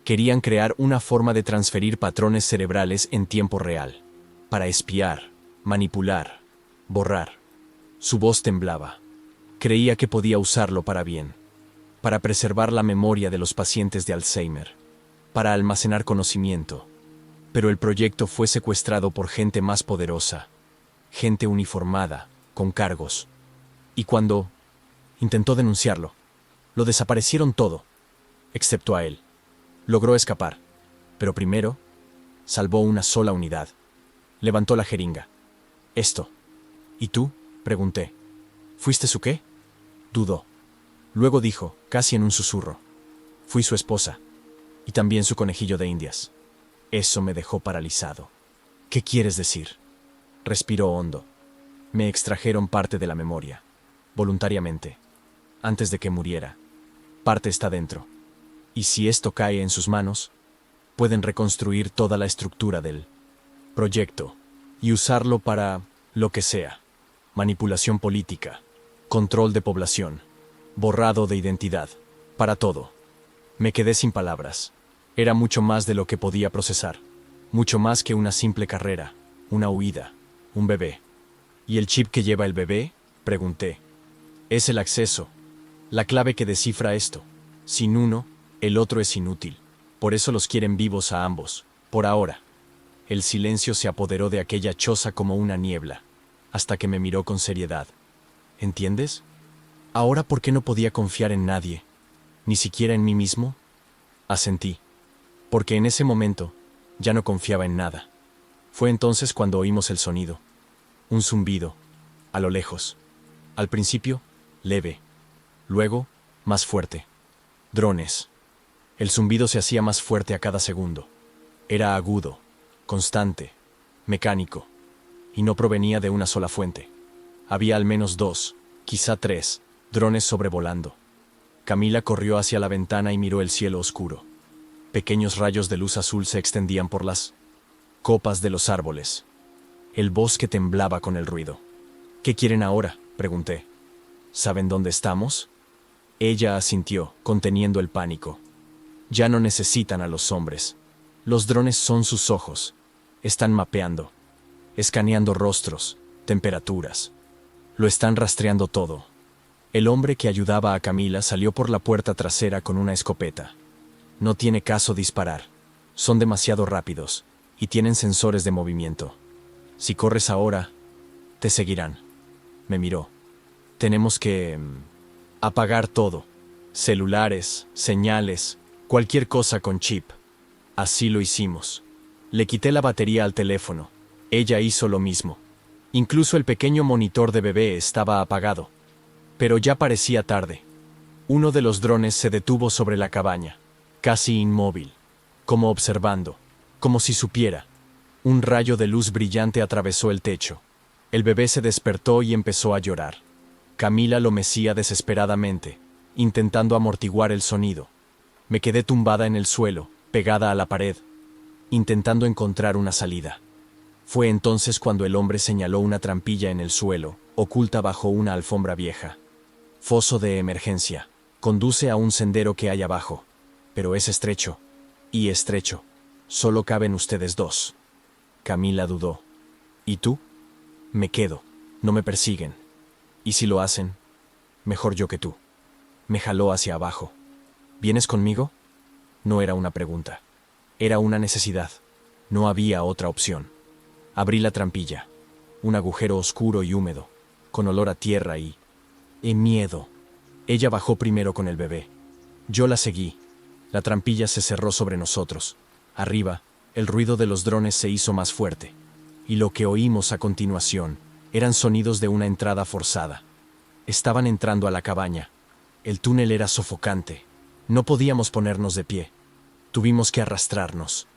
Querían crear una forma de transferir patrones cerebrales en tiempo real, para espiar, manipular, borrar. Su voz temblaba. Creía que podía usarlo para bien, para preservar la memoria de los pacientes de Alzheimer, para almacenar conocimiento. Pero el proyecto fue secuestrado por gente más poderosa, gente uniformada, con cargos. Y cuando intentó denunciarlo, lo desaparecieron todo, excepto a él. Logró escapar, pero primero salvó una sola unidad. Levantó la jeringa. Esto. ¿Y tú? Pregunté. ¿Fuiste su qué? Dudó. Luego dijo, casi en un susurro. Fui su esposa. Y también su conejillo de Indias. Eso me dejó paralizado. ¿Qué quieres decir? Respiró hondo. Me extrajeron parte de la memoria, voluntariamente, antes de que muriera. Parte está dentro. Y si esto cae en sus manos, pueden reconstruir toda la estructura del proyecto y usarlo para lo que sea. Manipulación política, control de población, borrado de identidad, para todo. Me quedé sin palabras. Era mucho más de lo que podía procesar. Mucho más que una simple carrera, una huida, un bebé. ¿Y el chip que lleva el bebé? Pregunté. Es el acceso, la clave que descifra esto. Sin uno, el otro es inútil. Por eso los quieren vivos a ambos, por ahora. El silencio se apoderó de aquella choza como una niebla, hasta que me miró con seriedad. ¿Entiendes? Ahora, ¿por qué no podía confiar en nadie? ¿Ni siquiera en mí mismo? Asentí. Porque en ese momento ya no confiaba en nada. Fue entonces cuando oímos el sonido. Un zumbido, a lo lejos. Al principio, leve. Luego, más fuerte. Drones. El zumbido se hacía más fuerte a cada segundo. Era agudo, constante, mecánico. Y no provenía de una sola fuente. Había al menos 2, quizá 3, drones sobrevolando. Camila corrió hacia la ventana y miró el cielo oscuro. Pequeños rayos de luz azul se extendían por las copas de los árboles. El bosque temblaba con el ruido. ¿Qué quieren ahora?, pregunté. ¿Saben dónde estamos? Ella asintió, conteniendo el pánico. Ya no necesitan a los hombres. Los drones son sus ojos. Están mapeando, escaneando rostros, temperaturas. Lo están rastreando todo. El hombre que ayudaba a Camila salió por la puerta trasera con una escopeta. No tiene caso disparar. Son demasiado rápidos y tienen sensores de movimiento. Si corres ahora, te seguirán. Me miró. Tenemos que apagar todo. Celulares, señales, cualquier cosa con chip. Así lo hicimos. Le quité la batería al teléfono. Ella hizo lo mismo. Incluso el pequeño monitor de bebé estaba apagado. Pero ya parecía tarde. Uno de los drones se detuvo sobre la cabaña, casi inmóvil, como observando, como si supiera. Un rayo de luz brillante atravesó el techo. El bebé se despertó y empezó a llorar. Camila lo mecía desesperadamente, intentando amortiguar el sonido. Me quedé tumbada en el suelo, pegada a la pared, intentando encontrar una salida. Fue entonces cuando el hombre señaló una trampilla en el suelo, oculta bajo una alfombra vieja. Foso de emergencia. Conduce a un sendero que hay abajo, pero es estrecho. Y estrecho. Solo caben ustedes dos. Camila dudó. ¿Y tú? Me quedo. No me persiguen. ¿Y si lo hacen? Mejor yo que tú. Me jaló hacia abajo. ¿Vienes conmigo? No era una pregunta. Era una necesidad. No había otra opción. Abrí la trampilla. Un agujero oscuro y húmedo, con olor a tierra y miedo. Ella bajó primero con el bebé. Yo la seguí. La trampilla se cerró sobre nosotros. Arriba, el ruido de los drones se hizo más fuerte. Y lo que oímos a continuación eran sonidos de una entrada forzada. Estaban entrando a la cabaña. El túnel era sofocante. No podíamos ponernos de pie. Tuvimos que arrastrarnos.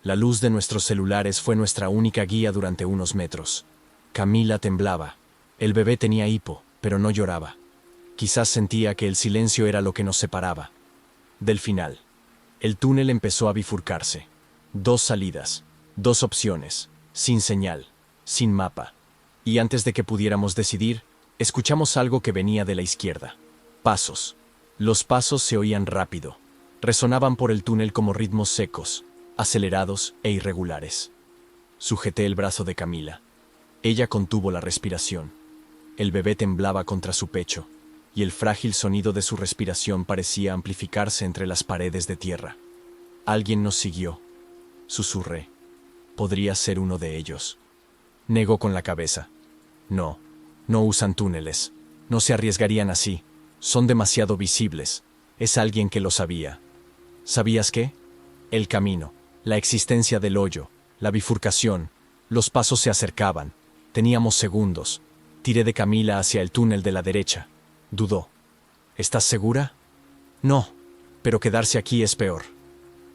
La luz de nuestros celulares fue nuestra única guía durante unos metros. Camila temblaba. El bebé tenía hipo, pero no lloraba. Quizás sentía que el silencio era lo que nos separaba del final. El túnel empezó a bifurcarse. 2 salidas, 2 opciones, sin señal, sin mapa. Y antes de que pudiéramos decidir, escuchamos algo que venía de la izquierda. Pasos. Los pasos se oían rápido. Resonaban por el túnel como ritmos secos, acelerados e irregulares. Sujeté el brazo de Camila. Ella contuvo la respiración. El bebé temblaba contra su pecho, y el frágil sonido de su respiración parecía amplificarse entre las paredes de tierra. Alguien nos siguió. Susurré. Podría ser uno de ellos. Negó con la cabeza. No, no usan túneles. No se arriesgarían así. Son demasiado visibles. Es alguien que lo sabía. ¿Sabías qué? El camino, la existencia del hoyo, la bifurcación. Los pasos se acercaban. Teníamos segundos. Tiré de Camila hacia el túnel de la derecha. Dudó. ¿Estás segura? No, pero quedarse aquí es peor.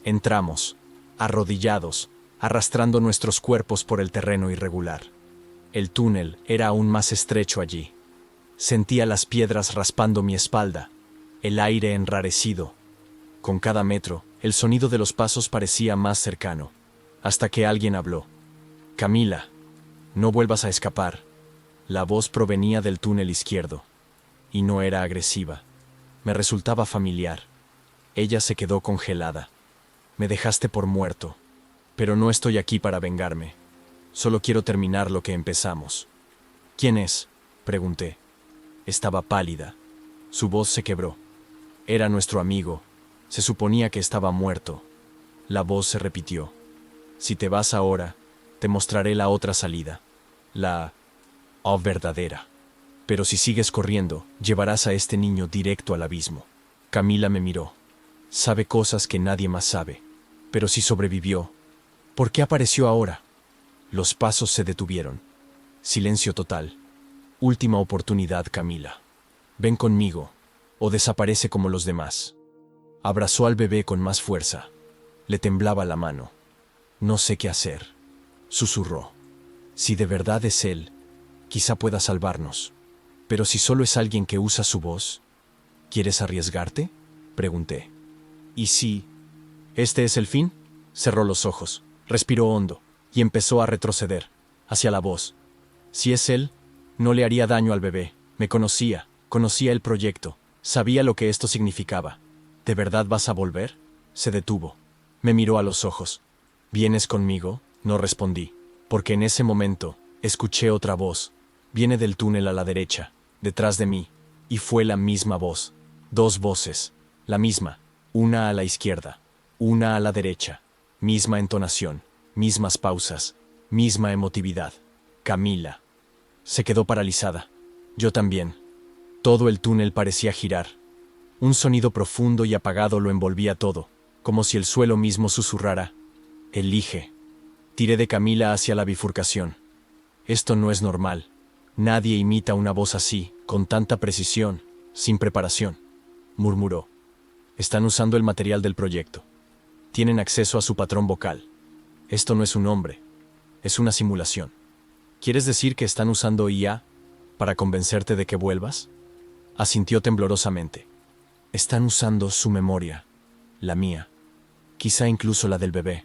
Entramos, arrodillados, arrastrando nuestros cuerpos por el terreno irregular. El túnel era aún más estrecho allí. Sentía las piedras raspando mi espalda, el aire enrarecido. Con cada metro, el sonido de los pasos parecía más cercano, hasta que alguien habló. Camila, no vuelvas a escapar. La voz provenía del túnel izquierdo, y no era agresiva. Me resultaba familiar. Ella se quedó congelada. Me dejaste por muerto, pero no estoy aquí para vengarme. Solo quiero terminar lo que empezamos. ¿Quién es?, pregunté. Estaba pálida. Su voz se quebró. Era nuestro amigo. Se suponía que estaba muerto. La voz se repitió. Si te vas ahora, te mostraré la otra salida. La verdadera. Pero si sigues corriendo, llevarás a este niño directo al abismo. Camila me miró. Sabe cosas que nadie más sabe. Pero si sobrevivió, ¿por qué apareció ahora? Los pasos se detuvieron. Silencio total. Última oportunidad, Camila. Ven conmigo, o desaparece como los demás. Abrazó al bebé con más fuerza. Le temblaba la mano. No sé qué hacer. Susurró. Si de verdad es él, quizá pueda salvarnos. Pero si solo es alguien que usa su voz, ¿quieres arriesgarte?, pregunté. ¿Y si este es el fin? Cerró los ojos, respiró hondo y empezó a retroceder hacia la voz. Si es él, no le haría daño al bebé. Me conocía el proyecto, sabía lo que esto significaba. ¿De verdad vas a volver? Se detuvo. Me miró a los ojos. ¿Vienes conmigo? No respondí, porque en ese momento escuché otra voz. Viene del túnel a la derecha, detrás de mí, y fue la misma voz. 2 voces, la misma, una a la izquierda, una a la derecha, misma entonación, mismas pausas, misma emotividad. Camila. Se quedó paralizada. Yo también. Todo el túnel parecía girar. Un sonido profundo y apagado lo envolvía todo, como si el suelo mismo susurrara. Elige. Tiré de Camila hacia la bifurcación. Esto no es normal. Nadie imita una voz así, con tanta precisión, sin preparación, murmuró. Están usando el material del proyecto. Tienen acceso a su patrón vocal. Esto no es un hombre, es una simulación. ¿Quieres decir que están usando IA para convencerte de que vuelvas? Asintió temblorosamente. Están usando su memoria, la mía, quizá incluso la del bebé,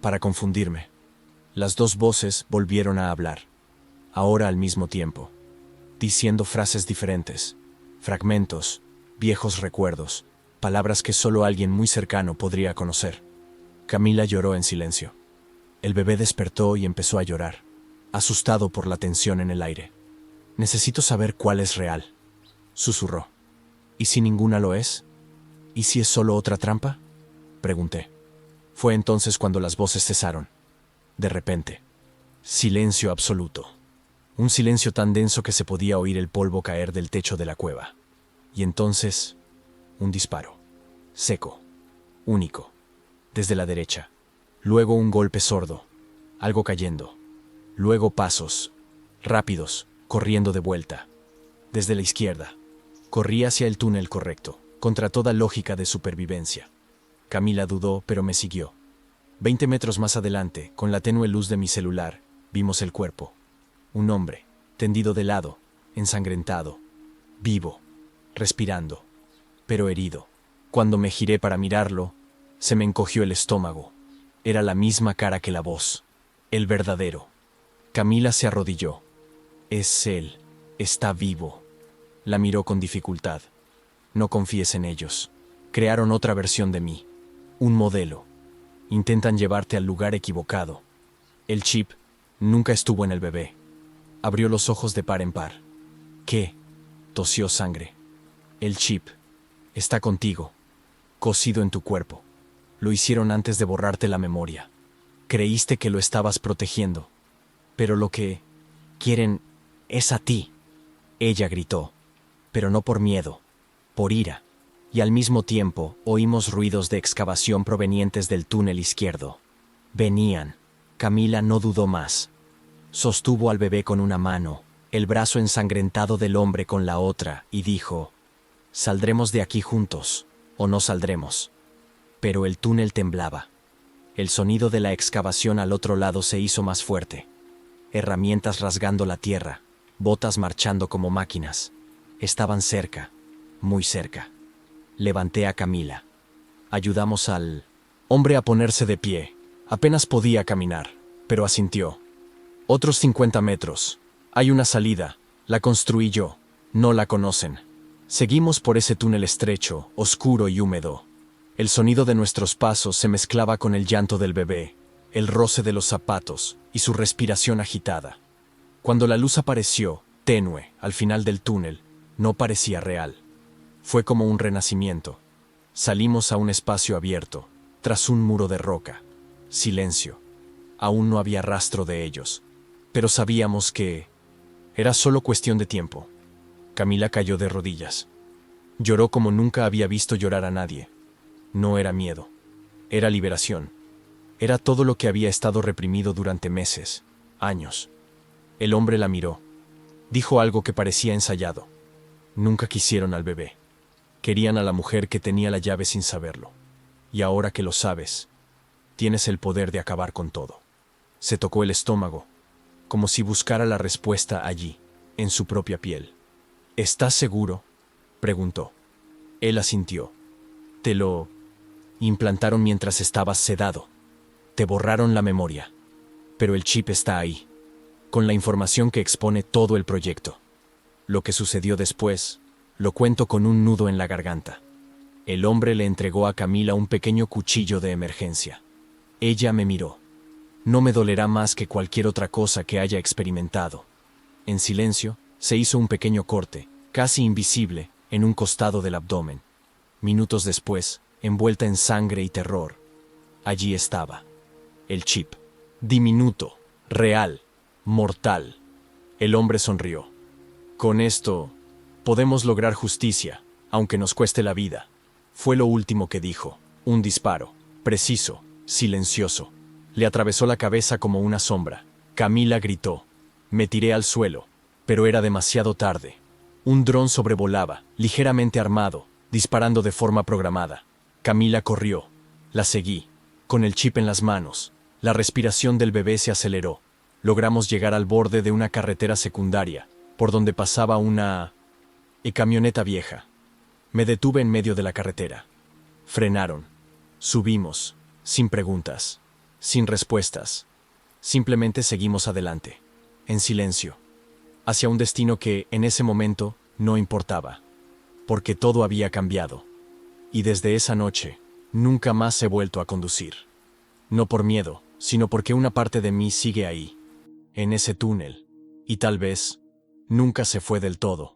para confundirme. Las dos voces volvieron a hablar, ahora al mismo tiempo, diciendo frases diferentes, fragmentos, viejos recuerdos, palabras que solo alguien muy cercano podría conocer. Camila lloró en silencio. El bebé despertó y empezó a llorar, asustado por la tensión en el aire. «Necesito saber cuál es real», susurró. «¿Y si ninguna lo es? ¿Y si es solo otra trampa?», pregunté. Fue entonces cuando las voces cesaron. De repente, silencio absoluto. Un silencio tan denso que se podía oír el polvo caer del techo de la cueva. Y entonces, un disparo. Seco. Único. Desde la derecha. Luego un golpe sordo. Algo cayendo. Luego pasos. Rápidos, corriendo de vuelta. Desde la izquierda. Corrí hacia el túnel correcto, contra toda lógica de supervivencia. Camila dudó, pero me siguió. 20 metros más adelante, con la tenue luz de mi celular, vimos el cuerpo. Un hombre, tendido de lado, ensangrentado, vivo, respirando, pero herido. Cuando me giré para mirarlo, se me encogió el estómago. Era la misma cara que la voz, el verdadero. Camila se arrodilló. «Es él, está vivo». La miró con dificultad. «No confíes en ellos. Crearon otra versión de mí, un modelo. Intentan llevarte al lugar equivocado. El chip nunca estuvo en el bebé». Abrió los ojos de par en par. «¿Qué?», tosió sangre. «El chip está contigo, cosido en tu cuerpo. Lo hicieron antes de borrarte la memoria. Creíste que lo estabas protegiendo, pero lo que quieren es a ti». Ella gritó, pero no por miedo, por ira. Y al mismo tiempo oímos ruidos de excavación provenientes del túnel izquierdo. Venían. Camila no dudó más. Sostuvo al bebé con una mano, el brazo ensangrentado del hombre con la otra, y dijo: «Saldremos de aquí juntos, o no saldremos». Pero el túnel temblaba. El sonido de la excavación al otro lado se hizo más fuerte. Herramientas rasgando la tierra, botas marchando como máquinas. Estaban cerca, muy cerca. Levanté a Camila. Ayudamos al hombre a ponerse de pie. Apenas podía caminar, pero asintió. «Otros 50 metros. Hay una salida. La construí yo. No la conocen». Seguimos por ese túnel estrecho, oscuro y húmedo. El sonido de nuestros pasos se mezclaba con el llanto del bebé, el roce de los zapatos y su respiración agitada. Cuando la luz apareció, tenue, al final del túnel, no parecía real. Fue como un renacimiento. Salimos a un espacio abierto, tras un muro de roca. Silencio. Aún no había rastro de ellos, pero sabíamos que era solo cuestión de tiempo. Camila cayó de rodillas. Lloró como nunca había visto llorar a nadie. No era miedo, era liberación. Era todo lo que había estado reprimido durante meses, años. El hombre la miró. Dijo algo que parecía ensayado. «Nunca quisieron al bebé. Querían a la mujer que tenía la llave sin saberlo. Y ahora que lo sabes, tienes el poder de acabar con todo». Se tocó el estómago, como si buscara la respuesta allí, en su propia piel. «¿Estás seguro?», preguntó. Él asintió. «Te lo implantaron mientras estabas sedado. Te borraron la memoria. Pero el chip está ahí, con la información que expone todo el proyecto. Lo que sucedió después, lo cuento con un nudo en la garganta». El hombre le entregó a Camila un pequeño cuchillo de emergencia. Ella me miró. «No me dolerá más que cualquier otra cosa que haya experimentado». En silencio, se hizo un pequeño corte, casi invisible, en un costado del abdomen. Minutos después, envuelta en sangre y terror, allí estaba. El chip. Diminuto, real, mortal. El hombre sonrió. «Con esto, podemos lograr justicia, aunque nos cueste la vida». Fue lo último que dijo. Un disparo, preciso, silencioso. Le atravesó la cabeza como una sombra. Camila gritó. Me tiré al suelo, pero era demasiado tarde. Un dron sobrevolaba, ligeramente armado, disparando de forma programada. Camila corrió. La seguí, con el chip en las manos. La respiración del bebé se aceleró. Logramos llegar al borde de una carretera secundaria, por donde pasaba una camioneta vieja. Me detuve en medio de la carretera. Frenaron. Subimos, sin preguntas, sin respuestas. Simplemente seguimos adelante, en silencio, hacia un destino que, en ese momento, no importaba, porque todo había cambiado. Y desde esa noche, nunca más he vuelto a conducir. No por miedo, sino porque una parte de mí sigue ahí, en ese túnel, y tal vez, nunca se fue del todo.